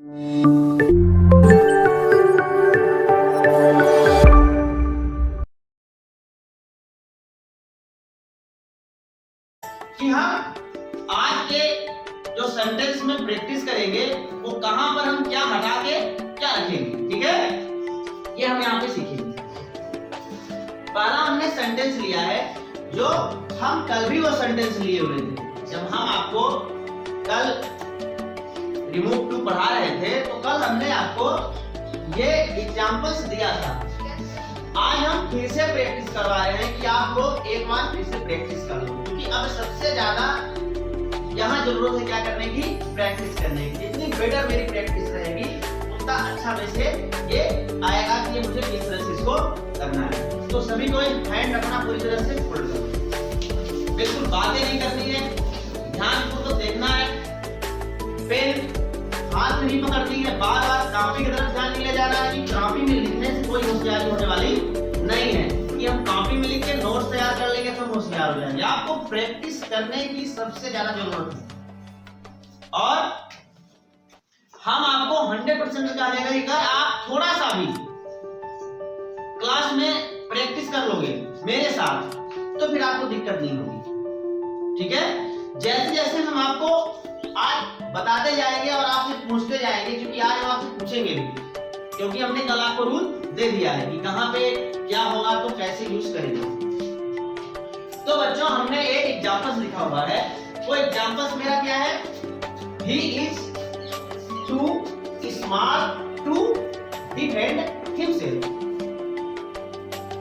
कि हम आज के जो सेंटेंस में प्रैक्टिस करेंगे वो कहां पर हम क्या हटा के क्या रखेंगे, ठीक है। ये हम यहाँ पे सीखेंगे। पहला हमने सेंटेंस लिया है जो हम कल भी वो सेंटेंस लिए हुए थे। जब हम आपको कल रिमूव टू पढ़ा रहे थे तो कल हमने आपको ये एग्जांपल्स दिया था। आज हम फिर से प्रैक्टिस करवा रहे हैं कि आप लोग एक बार फिर से प्रैक्टिस कर लो, क्योंकि अब सबसे ज्यादा यहाँ जरूरत है क्या करने की, प्रैक्टिस करने की। जितनी बेटर मेरी प्रैक्टिस रहेगी उतना अच्छा वैसे ये आएगा कि ये मुझे किस तरह से इसको करना है। तो सभी को हैंड रखना पूरी तरह से फोल्ड करो, बिल्कुल बातें नहीं करनी है, ध्यानपूर्वक देखना है। पेन हाथ में नहीं पकड़नी है, बार बार कॉपी की तरफ ध्यान नहीं ले जाना है कि कॉपी में लिखने से कोई होशियारी होने वाली नहीं है कि हम कॉपी में लिख के नोट्स तैयार कर लेंगे तो हम होशियार हो जाएंगे। आपको प्रैक्टिस करने की सबसे ज्यादा जरूरत है और हम आपको 100% कहा जाएगा कि अगर आप थोड़ा सा भी क्लास में प्रैक्टिस कर लोगे मेरे साथ तो फिर आपको दिक्कत नहीं होगी, ठीक है। जैसे जैसे हम आपको आज बताते जाएंगे और आपसे पूछते जाएंगे, क्योंकि आज हम आपसे पूछेंगे भी, क्योंकि हमने कल आपको रूल दे दिया है कि कहां पे क्या होगा तो कैसे यूज करेंगे। तो बच्चों हमने एक एग्जांपल्स लिखा हुआ है। वो एग्जांपल्स मेरा क्या है, he is too small to defend himself,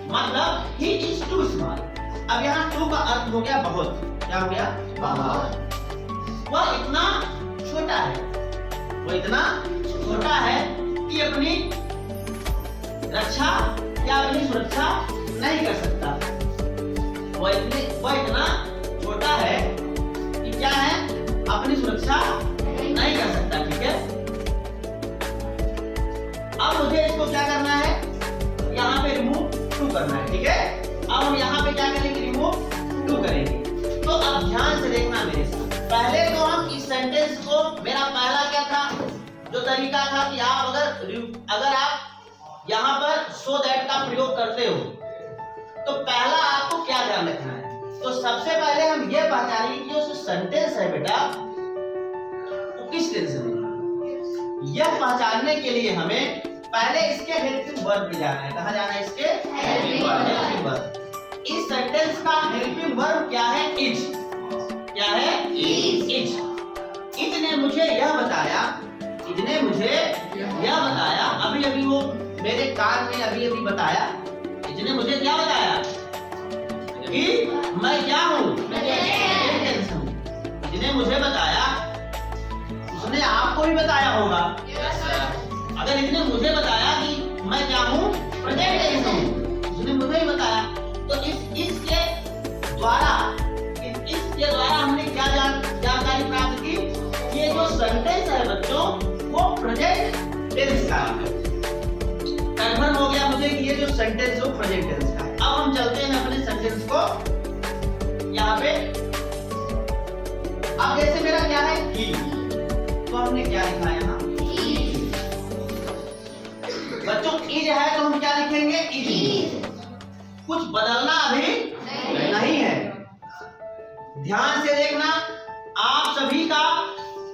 मतलब ही इज टू स्मॉल। अब यहाँ टू का अर्थ हो गया बहुत, क्या हो गया, बहुत। वह इतना छोटा है, वो इतना छोटा है कि अपनी रक्षा या अपनी सुरक्षा नहीं कर सकता। वह इतना छोटा है कि क्या है, अपनी सुरक्षा नहीं कर सकता, ठीक है। अब मुझे इसको क्या करना है, यहाँ पे रिमूव टू करना है, ठीक है। अब हम यहाँ पे क्या करेंगे, रिमूव टू करेंगे। तो अब ध्यान से देखना मेरे साथ। पहले तो हम इस सेंटेंस को, मेरा पहला क्या था जो तरीका था कि आप अगर आप यहाँ पर सो दैट का प्रयोग करते हो तो पहला आपको क्या ध्यान रखना है। तो सबसे पहले हम ये पहचानेंगे कि जो सेंटेंस है बेटा वो किस टेंस में। यह पहचानने के लिए हमें पहले इसके हेल्पिंग वर्ब पे जाना है। कहाँ जाना है, इसके हेल्पिंग वर्ब। इस सेंटेंस का हेल्पिंग वर्ब क्या है, इज। क्या है, इज। इज ने मुझे यह बताया, इजने मुझे यह बताया, अभी अभी वो मेरे कान में अभी अभी बताया। इजने मुझे क्या बताया कि मैं क्या हूँ, इजने मुझे बताया, उसने आपको भी बताया होगा। अगर इसने मुझे बताया कि मैं क्या हूँ, प्रेजेंट टेंस हूँ, उसने मुझे ही बताया। तो इसके द्वारा हमने क्या जानकारी प्राप्त की, ये जो सेंटेंस है बच्चों वो प्रेजेंट टेंस का है। कन्फर्म हो गया मुझे कि ये जो सेंटेंस है वो प्रेजेंट टेंस का है। अब हम चलते हैं अपने सेंटेंस को यहाँ पे। अब जैसे मेरा क्या है, ही, तो हमने क्या लिखा है यहाँ, बच्चों इज है तो हम क्या लिखेंगे, इज। कुछ बदलना अभी नहीं है। ध्यान से देखना, आप सभी का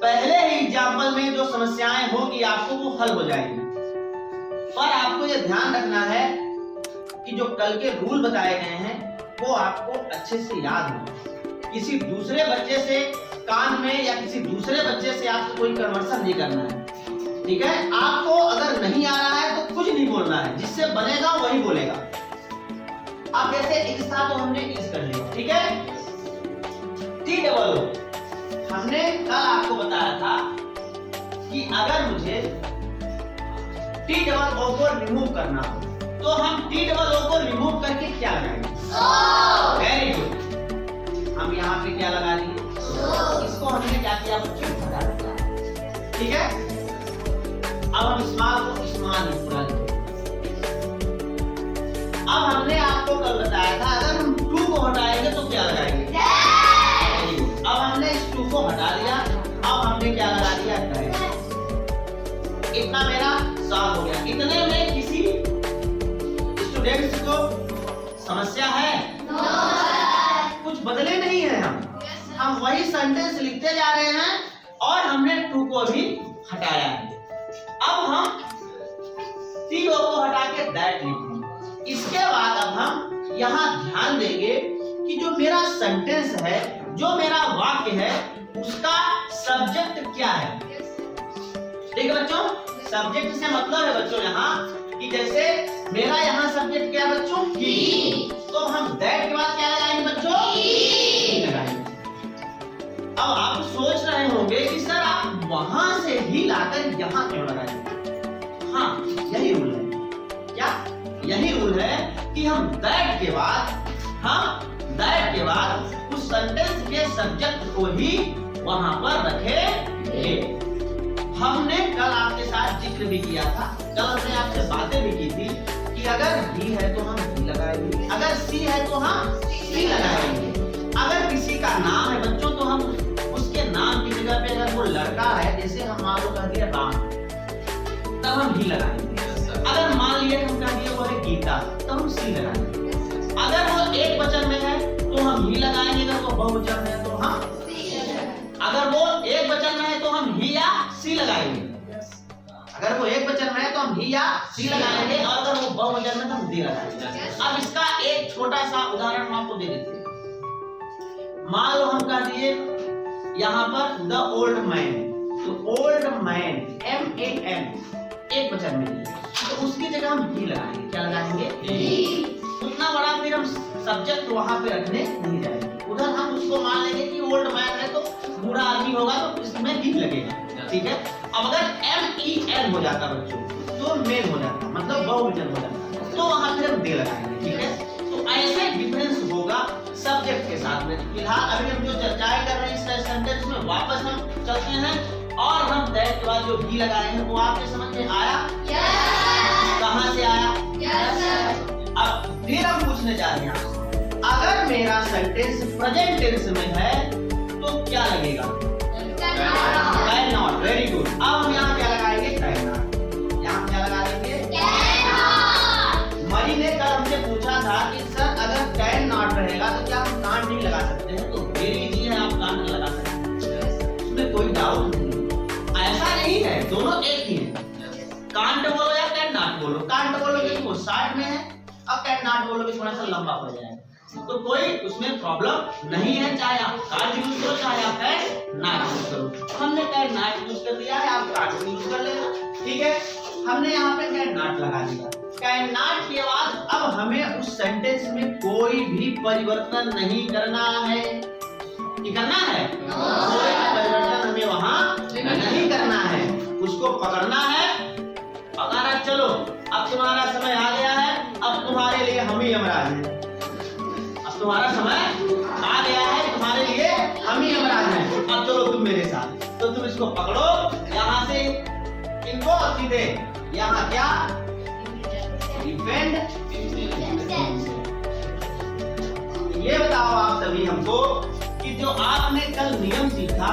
पहले ही एग्जाम्पल में जो समस्याएं होंगी आपको वो हल हो जाएंगी। पर आपको ये ध्यान रखना है कि जो कल के रूल बताए गए हैं वो आपको अच्छे से याद हो। किसी दूसरे बच्चे से कान में या किसी दूसरे बच्चे से आपको कोई कन्वर्सन नहीं करना है, ठीक है। आपको अगर नहीं आ रहा है तो कुछ नहीं बोलना है, जिससे बनेगा वही बोलेगा। अब जैसे इज था तो हमने इज कर लिया, ठीक है। टी डबल ओ, हमने कल आपको बताया था कि अगर मुझे टी डबल ओ को रिमूव करना हो तो हम टी डबल ओ को रिमूव करके क्या लगाएंगे, वेरी गुड। हम यहाँ पे क्या लगा दिए, इसको हमने क्या किया बच्चों, हटा दिया, ठीक है। अब हम स्मॉल को स्मॉल पूरा लिखेंगे। अब हमने आपको कल बताया था अगर हम टू को हटाएंगे तो क्या लगाएंगे, अब हमने इस टू को हटा दिया। अब हमने क्या लगा दिया, इतना मेरा सॉल्व हो गया। इतने में किसी स्टूडेंट्स को समस्या है? कुछ बदले नहीं है, हम वही सेंटेंस लिखते जा रहे हैं और हमने टू को भी हटाया है। अब हम CO को हटा के दैट लिखेंगे। इसके बाद अब हम यहाँ ध्यान देंगे कि जो मेरा सेंटेंस है, जो मेरा वाक्य है, उसका सब्जेक्ट क्या है। ठीक है बच्चों, सब्जेक्ट से मतलब है बच्चों यहाँ कि जैसे मेरा यहाँ सब्जेक्ट क्या है बच्चों? ही। तो हम दैट के बाद क्या लगाएंगे बच्चों? ही लगाएंगे। अब आप सोच रहे होंगे कि सर आप वहां से ही लाकर यहाँ क्यों लगाएंगे? हाँ, यही रूल है। क्या? यही रूल है कि हम दैट के बाद उस सेंटेंस के सब्जेक्ट को ही वहां पर रखेंगे। हमने कल आपके साथ जिक्र भी किया था, कल हमने आपसे बातें भी की थी कि अगर ही है तो हम ही लगाएंगे, अगर सी है तो हम सी लगाएंगे, अगर किसी का नाम है बच्चों तो हम उसके नाम की जगह पे अगर वो लड़का है, जैसे हम मान लो कह दिया राम, तब हम ही लगाएंगे। अगर मान लिया हम कह दिए वो है गीता, तब हम सी लगाएंगे। अगर वो एक वचन में है तो हम ही लगाएंगे, अगर वो बहुवचन में है तो हम अगर वो एक वचन में है तो हम ही या सी लगाएंगे। अगर वो एक वचन में है तो हम ही या सी लगाएंगे, और अगर वो बहुवचन में तो हम दी लगाएंगे। अब इसका एक छोटा सा उदाहरण हम आपको दे देते हैं। मान लो हम कह दिए यहाँ पर द ओल्ड मैन, तो ओल्ड मैन MAN एक वचन में है, तो उसकी जगह हम ही लगाएंगे। क्या लगाएंगे? ही। उतना बड़ा फिर हम सब्जेक्ट वहां पे रखने नहीं जाएंगे। उधर हम उसको मान लेंगे कि ओल्ड मैन है तो बूढ़ा आदमी होगा तो इसमें ही लगेगा। ठीक है। अब अगर MEN हो जाता बच्चों तो मेन हो जाता, मतलब बहुवचन हो जाता, तो वहां फिर हम दे लगाएंगे। ठीक है। तो ऐसे डिफरेंस होगा सब्जेक्ट के साथ में। फिलहाल अभी हम जो चर्चाएं कर रहे हैं इस सेंटेंस में वापस हम चलते हैं और हम दैट के बाद जो भी लगाए हैं वो आपके समझ में आया? कहां से आया? अब फिर हम पूछने जा रहे हैं, अगर मेरा सेंटेंस प्रेजेंट टेंस में है तो क्या लगेगा? Can not. Very good. अब हम यहाँ क्या लगाएंगे? Can not. यहाँ क्या लगा देंगे? Can not. मरी ने कल हमसे पूछा था कि सर अगर कैन नॉट रहेगा तो क्या हम कांट नहीं लगा सकते हैं? तो वेरी इजी है, आप कांट लगा सकते हैं, उसमें कोई डाउट नहीं। ऐसा नहीं है, दोनों एक ही है। कांट बोलो या कैन नॉट बोलो, कांट बोलोगे तो वो शॉर्ट में है, अब कैन नॉट बोलोगे थोड़ा सा लंबा पड़ जाएगा, तो कोई उसमें प्रॉब्लम नहीं है। चाहे आप कांट यूज करो, चाहे आप कैन नॉट यूज करो। हमने कैन नॉट यूज कर दिया है, आप कांट यूज कर लेना। ठीक है। हमने यहाँ पे कैन नॉट लगा दिया। कैन नॉट के बाद अब हमें उस सेंटेंस में कोई भी परिवर्तन नहीं करना है। क्या करना है? कोई परिवर्तन हमें वहां नहीं करना है, उसको पकड़ना है। पकड़ा, चलो अब तुम्हारा समय आ गया है, अब तुम्हारे लिए हम ही यमराज हैं। अब तुम्हारा समय आ गया है, तुम्हारे लिए हम ही यमराज हैं। अब चलो तुम मेरे साथ, तो तुम इसको पकड़ो, यहाँ से इनको सीधे यहाँ क्या डिफेंड। ये बताओ आप सभी हमको कि जो आपने कल नियम सीखा,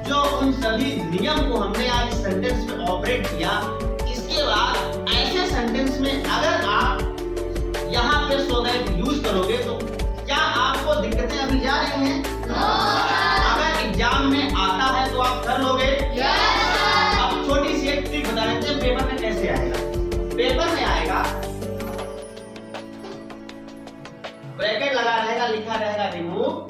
जो उन सभी नियम को हमने आज सेंटेंस में ऑपरेट किया, इसके बाद ऐसे सेंटेंस में अगर आप यहाँ पे सो दैट यूज करोगे तो क्या आपको दिक्कतें अभी जा रही हैं? अगर एग्जाम में आता है तो आप कर लोगे? अब छोटी सी एक ट्रिक बता देते हैं, पेपर में कैसे आएगा। पेपर में आएगा, ब्रैकेट लगा रहेगा, लिखा रहेगा रिमूव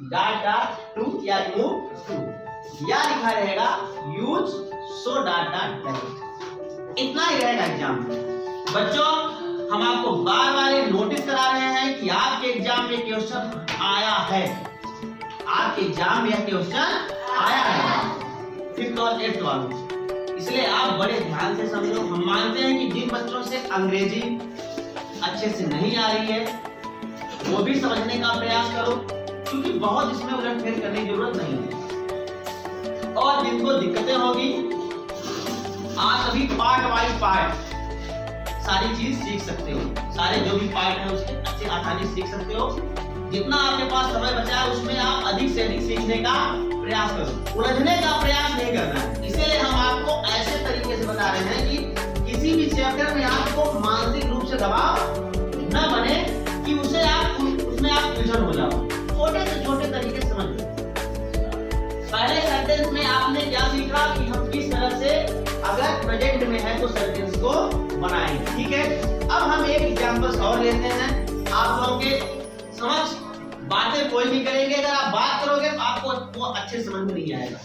डॉट डॉट टू या रिमूव टू, या लिखा रहेगा use so dot dot dot. इतना ही रहेगा एग्जाम में। बच्चों हम आपको बार बार ये नोटिस करा रहे हैं कि आपके एग्जाम में क्वेश्चन आया है, आपके एग्जाम में यह क्वेश्चन आया है 5th और 8th वालों, इसलिए आप बड़े ध्यान से समझो। हम मानते हैं कि जिन बच्चों से अंग्रेजी अच्छे से नहीं आ रही है वो भी समझने का प्रयास करो, क्योंकि बहुत इसमें उलटफेर करने की जरूरत नहीं है। और जिनको दिक्कतें होगी आप सभी पार्ट वाइज पार्ट सारी चीज सीख सकते हो, सारे जो भी पार्ट है उसके अच्छे आसानी सीख सकते हो। जितना आपके पास समय बचा है उसमें आप अधिक से अधिक सीखने का प्रयास करो, उलझने का प्रयास नहीं करना है। रहे हैं कि किसी भी चैप्टर में आपको मानसिक रूप से दबाव न बने कि उसमें आप उलझन हो जाओ। छोटे से छोटे तरीके समझ लो। पहले सेंटेंस में आपने क्या सीखा कि हम किस तरह से अगर प्रेजेंट में है तो सेंटेंस को बनाएंगे, ठीक है। अब हम एक एग्जांपल और लेते हैं। आप लोगों के समझ बातें कोई नहीं करेंगे, अगर आप बात करोगे तो आपको वो अच्छे समझ में नहीं आएगा।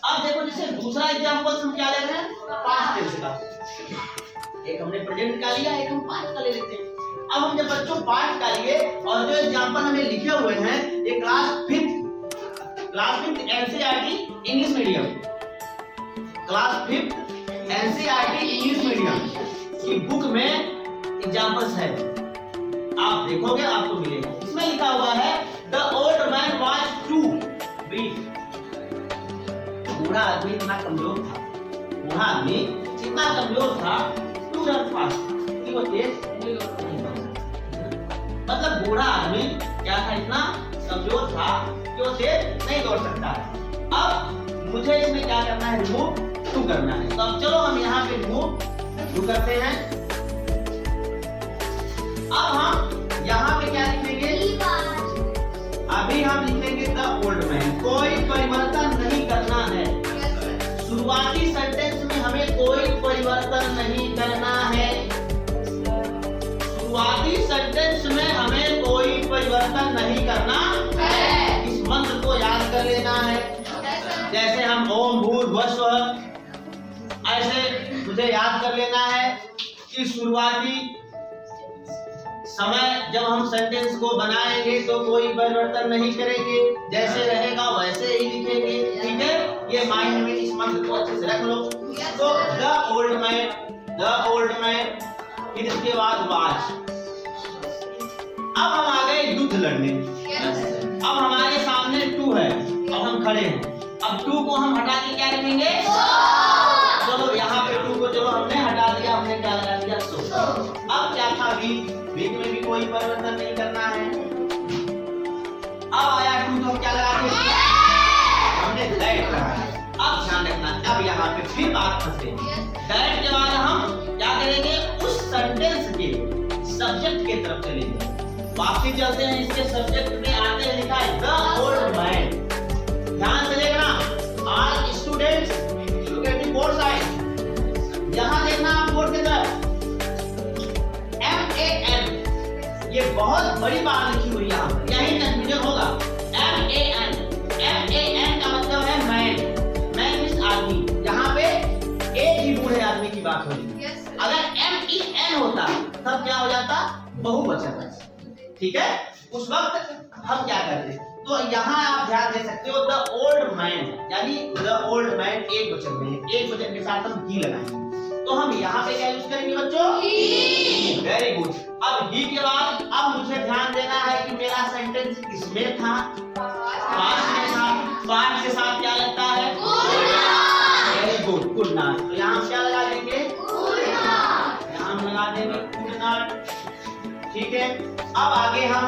अब देखो, जैसे दूसरा एग्जांपल हम क्या ले रहे हैं, पास्ट टेंस का। एक हमने प्रेजेंट का लिया, एक हम पास्ट का ले लेते हैं। अब हम जब बच्चों पास्ट का लिए और जो एग्जांपल हमें लिखे हुए हैं ये class 5th NCERT English medium, class 5th NCERT English medium की बुक में एग्जांपल्स है। आप देखोगे आपको मिलेगा। इसमें लिखा हुआ है the old man was too weak. बूढ़ा आदमी इतना कमजोर था, बूढ़ा आदमी इतना कमजोर था टू रन फास्ट, कि वो तेज नहीं दौड़ सकता। मतलब बूढ़ा आदमी क्या था, इतना कमजोर था कि वो तेज नहीं दौड़ सकता है। अब मुझे इसमें क्या करना है, रिमूव टू करना है। तो अब चलो हम यहाँ पे रिमूव टू करते हैं। अब हम यहाँ पे क्या लिखेंगे, अभी हम लिखेंगे द ओल्ड मैन। कोई परिवर्तन नहीं करना है, शुरुआती सेंटेंस में हमें कोई परिवर्तन नहीं करना है। शुरुआती सेंटेंस में हमें कोई परिवर्तन नहीं करना है। इस मंत्र को याद कर लेना है। जैसे हम ओम भूर्भुवः स्वः, ऐसे मुझे याद कर लेना है कि शुरुआती समय जब हम सेंटेंस को बनाएंगे तो कोई परिवर्तन नहीं करेंगे, जैसे रहेगा वैसे ही लिखेंगे, ठीक है। ये माइंड में इस मंत्र को अच्छे से रख लो। तो द ओल्ड मैन, फिर इसके बाद वाज। अब हम आ गए युद्ध लड़ने। अब हमारे सामने टू है, अब हम खड़े हैं। अब टू को हम हटा के क्या रखेंगे, चलो यहाँ पे टू को चलो हमने हटा दिया, हमने क्या लगा दिया, सो। अब क्या था, वीक में भी कोई परिवर्तन नहीं करना है। अब आया टू तो हम क्या लगा देंगे, हमने दैट लगाया। अब ध्यान रखना, अब यहाँ पे फिर बात फंसे। दैट के बाद हम क्या करेंगे, उस सेंटेंस के सब्जेक्ट की तरफ चलेंगे। वापसी चलते हैं, इसके सब्जेक्ट में आते हैं, लिखा है द ओल्ड मैन। ध्यान से देखना, all students look at the board side. यहाँ देखना आप बोर्ड की तरफ, MAN, ये बहुत बड़ी बात लिखी हुई है यहाँ पर, यही कंफ्यूजन होगा। MAN का मतलब है मैन मींस आदमी। यहाँ पे एक ही बूढ़े आदमी की बात हो रही है। अगर MEN होता तब क्या हो जाता, बहुवचन, ठीक है। उस वक्त हम क्या करते, तो यहाँ आप ध्यान दे सकते हो द ओल्ड मैन, यानी द ओल्ड मैन एक वचन में, एक वचन के साथ हम ही लगाएंगे। तो हम यहाँ पे क्या यूज करेंगे बच्चों, ही। Very good. अब ही के बाद अब मुझे ध्यान देना है कि मेरा सेंटेंस किसमें था, पास्ट में था। पास्ट के साथ क्या लगता है, वेरी गुड, गुड नाट। तो यहाँ हम क्या लगा देंगे, यहाँ हम लगा देंगे गुड नाट, ठीक है। अब आगे हम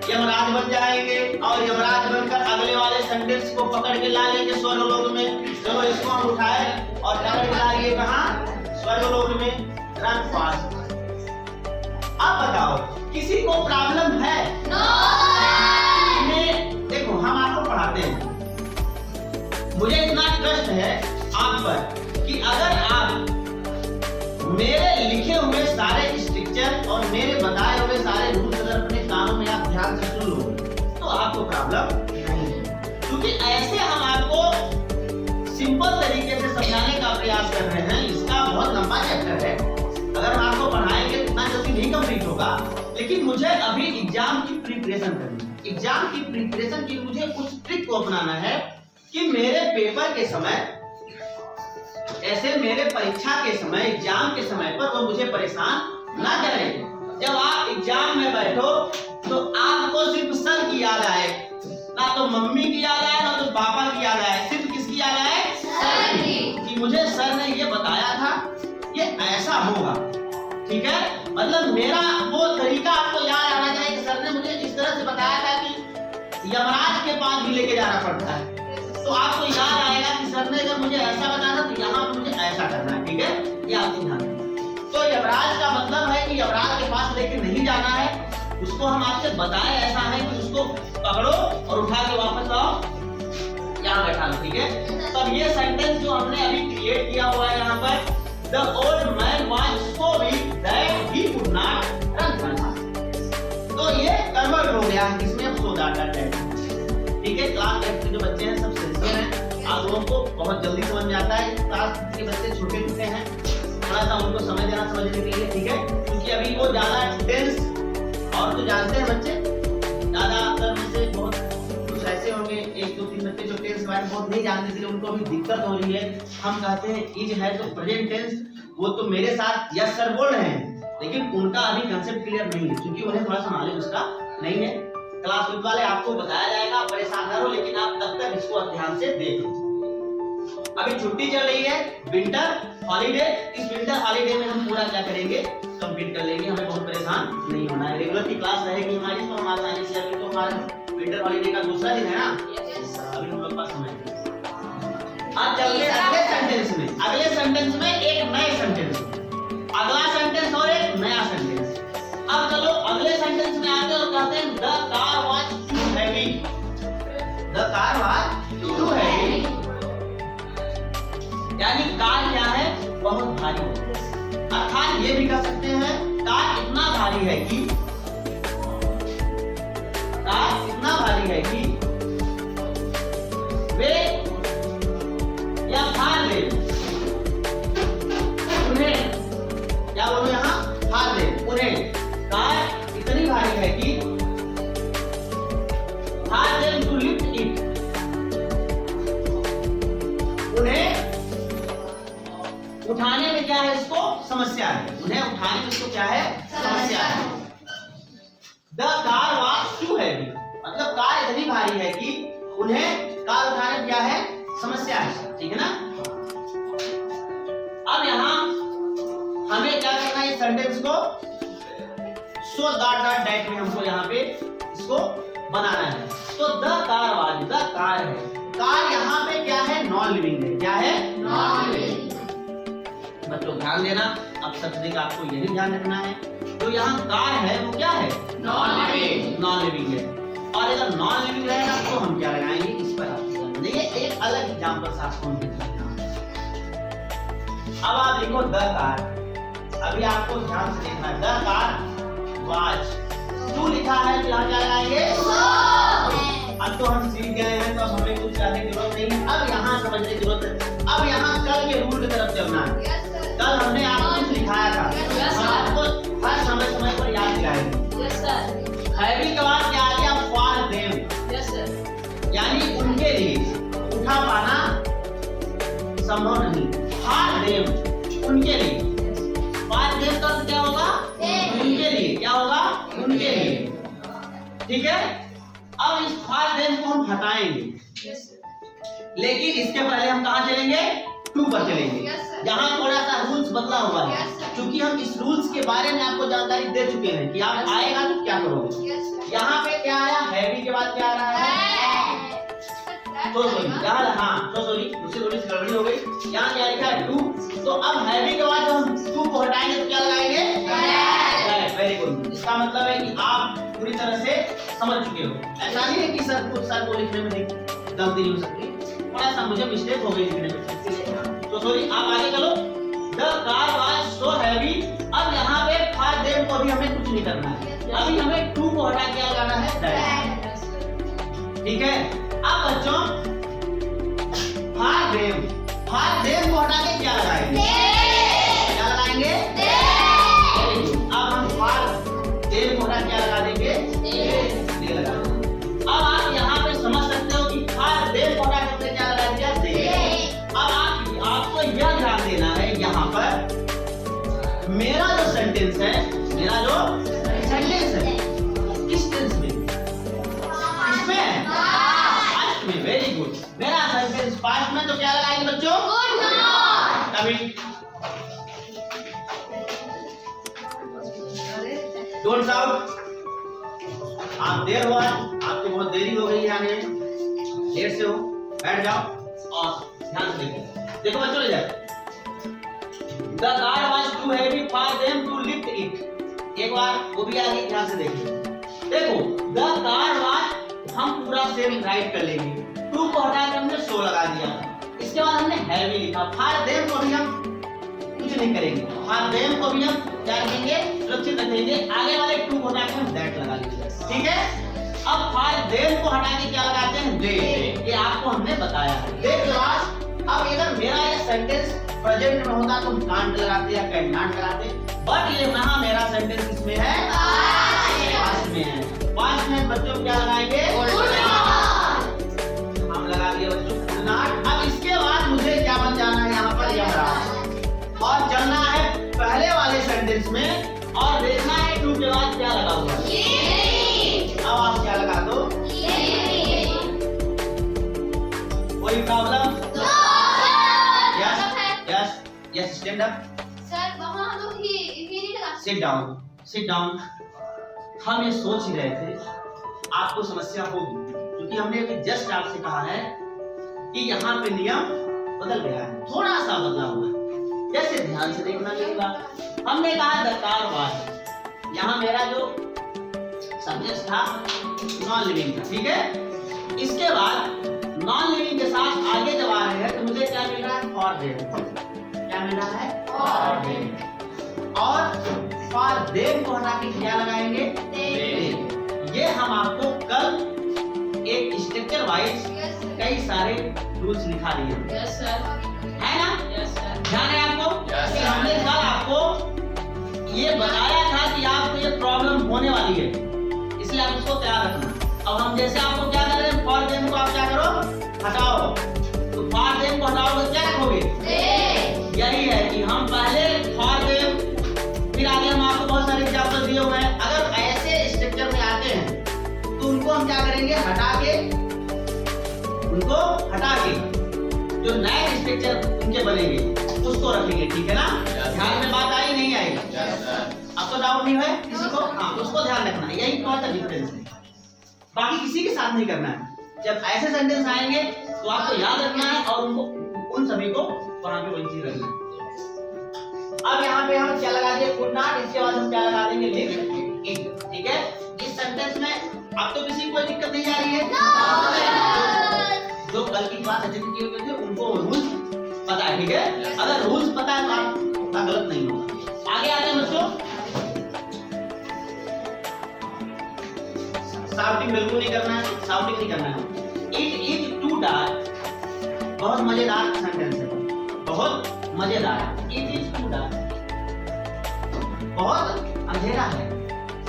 यमराज बन जाएंगे और यमराज बनकर अगले वाले सेंटेंस को पकड़ के ला लेंगे स्वर्गलोक में। चलो इसको हम उठाए और पकड़ के ला लिए कहाँ, स्वर्गलोक में। Run fast. अब बताओ किसी को प्रॉब्लम है, देखो हम आपको पढ़ाते हैं, मुझे इतना ट्रस्ट है आप पर कि अगर आप मेरे लिखे हुए सारे स्ट्रक्चर और मेरे बताए हुए सारे रूल्स अगर अपने कानों में आप ध्यान से सुन लो तो आपको प्रॉब्लम नहीं है। क्योंकि ऐसे हम आपको सिंपल तरीके से समझाने का प्रयास कर रहे हैं। इसका बहुत लंबा चैप्टर है, अगर हम आपको पढ़ाएंगे तो इतना जल्दी नहीं कंप्लीट होगा। लेकिन मुझे अभी एग्जाम की प्रिपरेशन करनी है। एग्जाम की प्रिपरेशन की मुझे कुछ ट्रिक को अपनाना है कि मेरे पेपर के समय, ऐसे मेरे परीक्षा के समय, एग्जाम के समय पर वो मुझे परेशान ना करें। जब आप एग्जाम में बैठो तो आपको सिर्फ सर की याद आए, ना तो मम्मी की याद आए ना तो पापा की याद आए, सिर्फ किसकी याद आए, सर की। कि मुझे सर ने ये बताया था, ये ऐसा होगा, ठीक है। मतलब मेरा वो तरीका आपको याद आना चाहिए कि सर ने मुझे इस तरह से बताया था कि यमराज के पास भी लेके जाना पड़ता है। तो आपको याद आएगा कि सर ने अगर मुझे ऐसा बताया तो यहाँ मुझे ऐसा करना है, ठीक है। यमराज का मतलब है कि यमराज के पास लेके नहीं जाना है, उसको हम आपसे बताएं ऐसा है कि उसको पकड़ो और उठा के वापस लाओ, यहाँ बैठा लो, ठीक है। तब ये सेंटेंस जो हमने अभी क्रिएट किया हुआ है यहाँ पर, the old man was so weak that he could not run fast, तो ये कन्वर्ट हो गया है इसमें, अब सो दैट है, ठीक है। क्लास 8 के जो बच्चे हैं सब सिंसियर हैं, आप लोगों को बहुत जल्दी समझ में आता है। क्लास के बच्चे छोटे छोटे हैं, थोड़ा सा उनको समय देना समझने के लिए, ठीक है, क्योंकि अभी वो ज्यादा टेंस, और तो जानते हैं बच्चे ज्यादा अक्सर में से बहुत कुछ ऐसे होंगे 1-2-3 बच्चे जो टेंस बारे में बहुत नहीं जानते थे, उनको अभी दिक्कत हो रही है। हम कहते हैं इज है तो प्रेजेंट टेंस, वो तो मेरे साथ यस सर बोल रहे हैं, लेकिन उनका अभी कंसेप्ट क्लियर नहीं है, क्योंकि उन्हें थोड़ा सा नॉलेज उसका नहीं है। क्लास 8 वाले आपको बताया जाएगा, परेशान न हो, लेकिन आप तब तक इसको ध्यान से देख लो। अभी छुट्टी चल रही है, विंटर हॉलीडे, इस विंटर हॉलीडे में हम पूरा क्या करेंगे, कंप्लीट कर लेंगे, हमें बहुत परेशान नहीं होना है। रेगुलर की क्लास रहेगी हमारी, तो हम आसानी से, अभी तो हमारा विंटर हॉलीडे का दूसरा दिन है ना, अभी हम लोग पास समय है। आज चलते हैं अगले सेंटेंस में, अगले सेंटेंस में एक नए सेंटेंस, अगला सेंटेंस और एक नया सेंटेंस। अब चलो अगले सेंटेंस में आते हैं और कहते हैं the car was too heavy, the car was too heavy, यानी कार क्या है, बहुत भारी है। अर्थात ये भी कह सकते हैं कार इतना भारी है कि, कार इतना भारी है कि वे या फाड़ ले उन्हें, क्या बोलो यहाँ, फाड़ ले उन्हें, कार इतनी भारी है कि फाड़ ले टू लिफ्ट इट, उन्हें उठाने में क्या है, इसको समस्या है, उन्हें उठाने में इसको क्या है, समस्या है। The car was too heavy, मतलब कार इतनी भारी है कि उन्हें कार उठाने में क्या है, समस्या है, ठीक है ना। अब यहाँ हमें क्या करना है, इस सेंटेंस को सो दैट में हमको यहाँ पे इसको बनाना है। तो the car was, the car है, कार यहाँ पे क्या है, नॉन लिविंग है, क्या है, नॉन लिविंग। बच्चों ध्यान देना, अब सब्जेक्ट आपको यही ध्यान रखना है, जो यहाँ कार है वो क्या है, नॉन लिविंग, नॉन लिविंग है। और अगर नॉन लिविंग रहेगा तो हम क्या लगाएंगे, इस पर आप देखिए, एक अलग एग्जांपल से आपको अब आप लिखो द कार, अभी आपको ध्यान से देखना है, द कार वाज टू लिखा है, तो यहाँ क्या लगाएंगे, अब तो हम सीख गए हैं, तो हमें कुछ करने की जरूरत नहीं है, अब यहाँ समझने की जरूरत है। अब यहाँ कल के रूल की तरफ चलना है, कल हमने आपको कुछ लिखाया था, हम आपको हर समय समय पर याद दिलाएंगे। हैवी के बाद क्या आ गया, फॉर देम, यानी उनके लिए, उठा पाना संभव नहीं, फॉर देम उनके लिए, फॉर देम का क्या होगा, उनके लिए, क्या होगा, उनके लिए, ठीक है। अब इस फॉर देम को हम हटाएंगे, लेकिन इसके पहले हम कहाँ चलेंगे, टू पर चलेंगे। यहाँ थोड़ा सा रूल्स बदला हुआ है, क्योंकि हम इस रूल्स के बारे में आपको जानकारी दे चुके हैं कि आप आएगा तो क्या करोगे। यहाँ पे क्या आया, हैवी के बाद क्या आ रहा है, सॉरी दूसरी थोड़ी सी गड़बड़ी हो गई, यहाँ क्या लिखा है, टू, तो अब हैवी के बाद हम टू को हटाएंगे तो क्या लगाएंगे, वेरी गुड। इसका मतलब है कि आप पूरी तरह से समझ चुके हो, ऐसा नहीं है कि सर को लिखने में गलती नहीं हो सकती, थोड़ा सा मुझे मिस्टेक हो गई लिखने में, तो सॉरी, आप आगे चलो। The car was so heavy, अब यहाँ पे फॉर देम को भी हमें कुछ नहीं करना है, अभी हमें टू को हटा के लगाना है दैट, ठीक है। अब बच्चों फॉर देम को हटा के क्या लगाएंगे, क्या लगाएंगे, अब हम फॉर देम को हटा क्या लगा देंगे, दे लगा देंगे। अब आप यहाँ पे समझ सकते हो कि फॉर देम को हटा के क्या लगा दिया, दे। अब आपको यह ध्यान देना है, यहाँ पर मेरा जो सेंटेंस है, मेरा जो सेंटेंस है, किस टेंस में, इसमें पास्ट में, वेरी गुड। मेरा सेंटेंस पास्ट में, तो क्या लगाएंगे बच्चों, गुड नॉट, कभी डोंट शाउट। आप देर हुआ, आपको बहुत देरी हो गई आने, देर से हो, बैठ जाओ और ध्यान से देखो। देखो बच्चों, ले जाओ, the car was too heavy for them एक बार वो भी आगे ध्यान से देखिए। देखो द कार वाज हम पूरा सेम राइट कर लेंगे, टू को हटा के हमने सो लगा दिया। इसके बाद हमने हैवी लिखा, फॉर देम को भी हम कुछ नहीं करेंगे, फॉर देम को भी हम क्या रखेंगे, सुरक्षित रखेंगे। आगे वाले टू को हटा के हम दैट लगा लेंगे, ठीक है। अब फॉर देम को हटा के क्या लगाते हैं, दे, ये आपको हमने बताया है। दे के बाद अब अगर मेरा ये सेंटेंस प्रेजेंट में होता तो हम कांट लगाते या कैन नॉट लगाते, बट ये यहाँ मेरा सेंटेंस इसमें है पास्ट में है। पास्ट में बच्चों क्या लगाएंगे, हम लगा दिए बच्चों नॉट। अब इसके बाद मुझे क्या बन जाना है यहाँ पर, यमराज, और चलना है पहले वाले सेंटेंस में और देखना है टू के बाद क्या लगा हुआ है। अब आप क्या लगा दो, कोई problem? Yes, stand up sir, वहां तो ही नहीं लगा। Sit down, sit down. हम ये सोच ही रहे थे आपको समस्या होगी, क्योंकि हमने अभी जस्ट आपसे कहा है कि यहाँ पे नियम बदल गया है, थोड़ा सा बदला हुआ है। जैसे ध्यान से देखना मेरी बात, हमने कहा द कार वाज, यहाँ मेरा जो सब्जेक्ट था नॉन लिविंग था, ठीक है। इसके बाद नॉन लिविंग के साथ आगे जब आ रहे हैं तो मुझे क्या मिल रहा है, फॉर देम, क्या मिल रहा है, फॉर देम। और फॉर देम को हटा के क्या लगाएंगे, दे। ये हम आपको कल एक स्ट्रक्चर वाइज कई सारे रूल्स लिखा दिए, यस सर, है ना? Yes sir. ध्यान है आपको कि हमने कल आपको ये बताया था कि आपको ये प्रॉब्लम होने वाली है, इसलिए आप इसको तैयार रखना। अब हम जैसे आपको क्या कर रहे हैं, फॉर देम को आप क्या करो, हटाओ, तो फॉर देम को हटाओ तो क्या रखोगे, यही है कि हम पहले फॉर देम, फिर आगे हम आपको बहुत सारे एग्जांपल दिए हुए हैं। अगर ऐसे स्ट्रक्चर में आते हैं तो उनको हम क्या करेंगे, हटा के, उनको हटा के जो नए स्ट्रक्चर उनके बनेंगे उसको रखेंगे, ठीक है ना? ध्यान में बात आई नहीं आएगी? आपको डाउट नहीं है किसी को? हाँ, उसको ध्यान रखना है, यही थोड़ा सा डिफरेंस है, बाकी किसी के साथ नहीं करना है। जब ऐसे सेंटेंस आएंगे तो आपको याद रखना है और उनको, उन सभी को वहां पे वही चीज रखना है। अब यहाँ पे हम क्या लगा दिए, कुड नॉट, इसके बाद हम क्या लगा देंगे, लिव इन, ठीक है। इस सेंटेंस में अब तो किसी को कोई दिक्कत नहीं आ रही है, जो कल की क्लास अटेंड किए हुए थे उनको रूल्स पता है, ठीक है। अगर रूल्स पता है तो आपका गलत नहीं होगा। आगे आते हैं बच्चों, शाउटिंग बिल्कुल नहीं करना है, शाउटिंग नहीं करना है। इट इज टू डार्क, बहुत मजेदार सेंटेंस है, बहुत मजेदार। इट इज टू डार्क, बहुत अंधेरा है,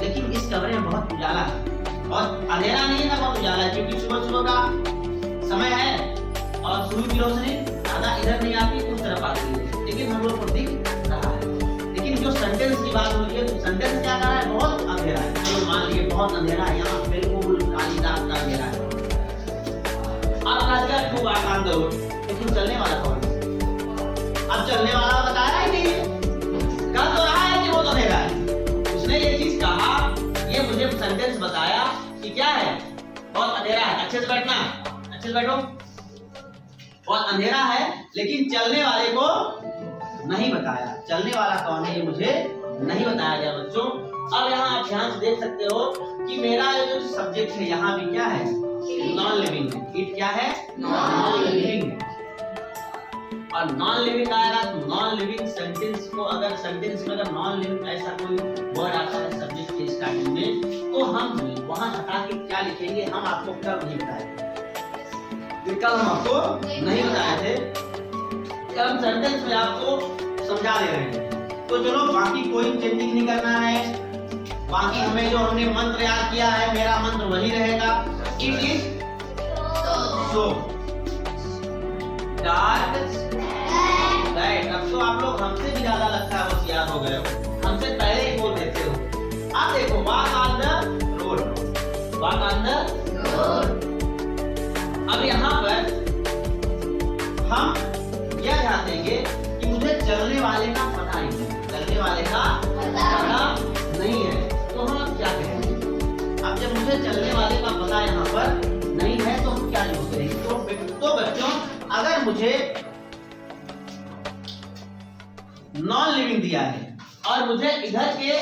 लेकिन इस कमरे में बहुत उजाला है। और अंधेरा नहीं है, बहुत उजाला है, क्योंकि सुबह सुबह का समय है और सूर्य की रोशनी ज्यादा इधर नहीं आती, उस तरफ आती है, लेकिन हम लोग को दिख रहा है। लेकिन जो सेंटेंस की बात हो रही है तो सेंटेंस क्या कर रहा है, बहुत अंधेरा है। चलो मान लीजिए बहुत अंधेरा है, यहाँ बिल्कुल काली रात का अंधेरा है। अब Raja two are on the road, लेकिन चलने वाला कौन है? अब चलने वाला बता रहा है नहीं, कह तो रहा है कि वो तो अंधेरा है। उसने ये चीज कहा, ये मुझे सेंटेंस बताया कि क्या है, बहुत अंधेरा है। अच्छे से बैठना, अच्छे से बैठो। बहुत अंधेरा है, लेकिन चलने वाले को नहीं बताया। चलने वाला कौन है ये मुझे नहीं बताया गया बच्चों। अब यहाँ आप ध्यान से देख सकते हो कि मेरा ये जो सब्जेक्ट है यहाँ भी क्या है, नॉन लिविंग है। इट क्या है, नॉन लिविंग। और नॉन लिविंग आएगा तो नॉन लिविंग सेंटेंस को, अगर सेंटेंस में अगर नॉन लिविंग ऐसा कोई वर्ड आता है सब्जेक्ट के स्टार्टिंग में, तो हम वहां हटा के क्या लिखेंगे, हम आपको कल नहीं बताए, कल हम आपको नहीं बताए थे, कल हम सेंटेंस में आपको समझा दे रहे हैं। तो चलो बाकी कोई चेंजिंग नहीं करना है, बाकी हमें जो हमने मंत्र याद किया है, मेरा मंत्र वही रहेगा। It is so dark that. अब तो आप लोग हमसे भी ज्यादा लगता है बस याद हो गए हो, हमसे पहले ही बोल देते हो। अब देखो, walk on the road, walk on the road. अब यहाँ पर हम यह ध्यान देंगे कि मुझे चलने वाले का पता नहीं है, चलने वाले का पता नहीं है, तो हम अब क्या करेंगे। अब जब मुझे चलने वाले का पता यहाँ पर नहीं है तो हम क्या यूज करेंगे। तो बच्चों, अगर मुझे नॉन लिविंग दिया है और मुझे इधर के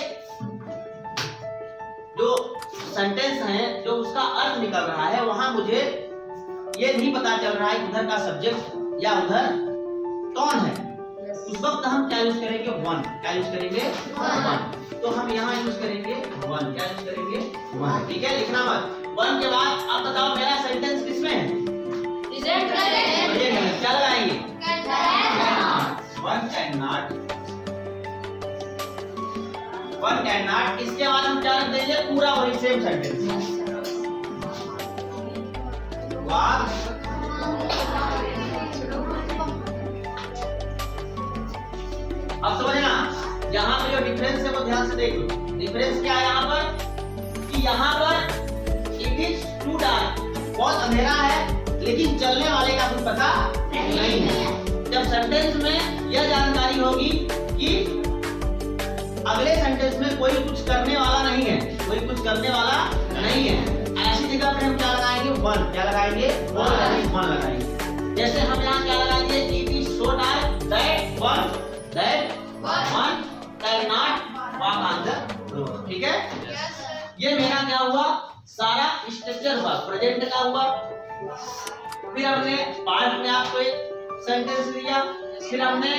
जो सेंटेंस है जो उसका अर्थ निकल रहा है वहां मुझे ये नहीं पता चल रहा है उधर का सब्जेक्ट या उधर कौन है, उस वक्त हम क्या यूज करेंगे? वन। क्या यूज करेंगे? वन। तो हम यहाँ यूज करेंगे वन। क्या यूज करेंगे? वन। ठीक है, लिखना मत। वन के बाद आप बताओ मेरा सेंटेंस किसमें है? क्या लगाएंगे? One can not. One can not. इसके बाद हम क्या रख देंगे? पूरा वही सेम सेंटेंस। अब समझना, यहाँ पे जो डिफरेंस है वो ध्यान से देख लो। डिफरेंस क्या है यहाँ पर कि यहाँ पर इट इज टू डार्क, बहुत अंधेरा है, लेकिन चलने वाले का कुछ पता नहीं है। जब सेंटेंस में यह जानकारी होगी कि अगले सेंटेंस में कोई कुछ करने वाला नहीं है, कोई कुछ करने वाला नहीं है, ऐसी जगह पर हम क्या लगाएंगे? वन। क्या लगाएंगे? वन लगाएंगे। जैसे हम यहाँ क्या लगाएंगे? It is so dark that one can not walk on the road. ठीक है, ये मेरा क्या हुआ? सारा स्ट्रक्चर हुआ, प्रेजेंट का हुआ। फिर हमने पार्ट में आपको एक सेंटेंस दिया, फिर हमने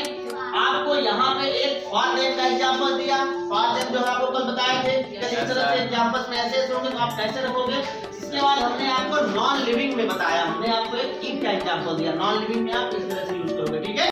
आपको यहाँ पे एक फॉर देम का एग्जांपल दिया। फॉर देम जो आपको कल बताए थे कि इस तरह से एग्जांपल्स में ऐसे होंगे तो आप कैसे रखोगे। इसके बाद हमने आपको नॉन लिविंग में बताया, हमने आपको एक कीप का एग्जांपल दिया। नॉन लिविंग में आप किस तरह से यूज करोगे। ठीक है।